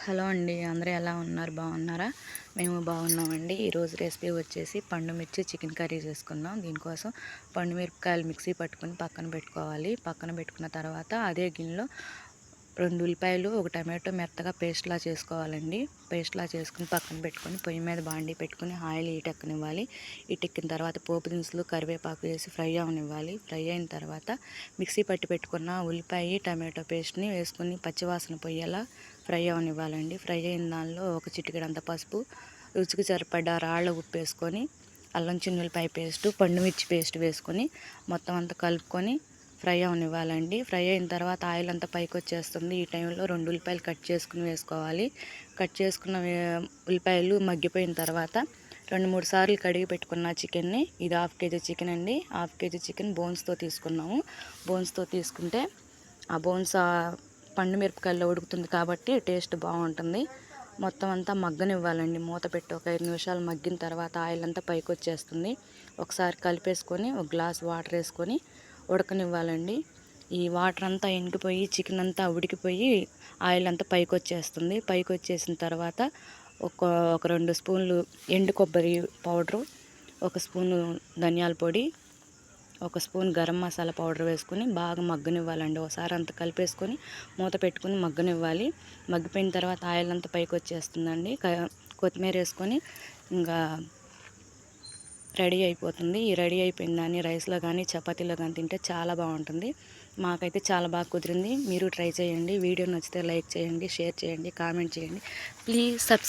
Hello అండి, అందరూ ఎలా ఉన్నారు? బాగున్నారా? మేము బాగున్నామండి. ఈరోజు రెసిపీ వచ్చేసి పండు మిర్చి చికెన్ కర్రీ చేసుకుందాం. దీనికోసం పండు మిరపకాయలు మిక్సీ పట్టుకొని పక్కన పెట్టుకోవాలి. పక్కన పెట్టుకున్న తర్వాత అదే గిన్నెలో 2 ఉల్లిపాయలు, ఒక టమాటో మెత్తగా పేస్ట్లా చేసుకోవాలండి. పేస్ట్లా చేసుకుని పక్కన పెట్టుకొని పొయ్యి మీద బాండీ పెట్టుకొని ఆయిల్ హీటెక్కనివ్వాలి. హీటెక్కిన తర్వాత పోపు దినుసులు, కరివేపాకు వేసి ఫ్రై అవనివ్వాలి. ఫ్రై అయిన తర్వాత మిక్సీ పట్టి పెట్టుకున్న ఉల్లిపాయ టమాటో పేస్ట్ని వేసుకొని పచ్చివాసన పోయేలా ఫ్రై అవనివ్వాలండి. ఫ్రై అయిన దానిలో ఒక చిటికెడంత పసుపు, రుచికి సరిపడా రాళ్ళ ఉప్పు వేసుకొని అల్లం చిన్నులపాయ పేస్టు, పండుమిర్చి పేస్ట్ వేసుకొని మొత్తం అంతా కలుపుకొని ఫ్రై అవనివ్వాలండి. ఫ్రై అయిన తర్వాత ఆయిల్ అంతా పైకి వచ్చేస్తుంది. ఈ టైంలో 2 ఉల్లిపాయలు కట్ చేసుకుని వేసుకోవాలి. కట్ చేసుకున్న ఉల్లిపాయలు మగ్గిపోయిన తర్వాత 2-3 సార్లు కడిగి పెట్టుకున్న చికెన్ని, ఇది 1/2 కేజీ చికెన్ అండి. 1/2 కేజీ చికెన్ బోన్స్తో తీసుకున్నాము. బోన్స్తో తీసుకుంటే ఆ బోన్స్ పండు మిరపకాయల్లో ఉడుకుతుంది కాబట్టి టేస్ట్ బాగుంటుంది. మొత్తం అంతా మగ్గనివ్వాలండి. మూత పెట్టి ఒక 5 నిమిషాలు మగ్గిన తర్వాత ఆయిల్ అంతా పైకి వచ్చేస్తుంది. ఒకసారి కలిపేసుకొని ఒక గ్లాస్ వాటర్ వేసుకొని ఉడకనివ్వాలండి. ఈ వాటర్ అంతా ఎండిపోయి చికెన్ అంతా ఉడికిపోయి ఆయిల్ అంతా పైకి వచ్చేస్తుంది. పైకి వచ్చేసిన తర్వాత ఒక 2 స్పూన్లు ఎండు కొబ్బరి పౌడరు, 1 స్పూను ధనియాల పొడి, 1 స్పూన్ గరం మసాలా పౌడర్ వేసుకొని బాగా మగ్గనివ్వాలండి. ఒకసారి అంతా కలిపేసుకొని మూత పెట్టుకుని మగ్గనివ్వాలి. మగ్గిపోయిన తర్వాత ఆయిల్ అంతా పైకి వచ్చేస్తుందండి. కొత్తిమీర వేసుకొని ఇంకా రెడీ అయిపోతుంది. ఈ రెడీ అయిపోయిన దాన్ని రైస్లో కానీ చపాతీలో కానీ తింటే చాలా బాగుంటుంది. మాకైతే చాలా బాగా కుదిరింది. మీరు ట్రై చేయండి. వీడియో నచ్చితే లైక్ చేయండి, షేర్ చేయండి, కామెంట్ చేయండి. Please subscribe.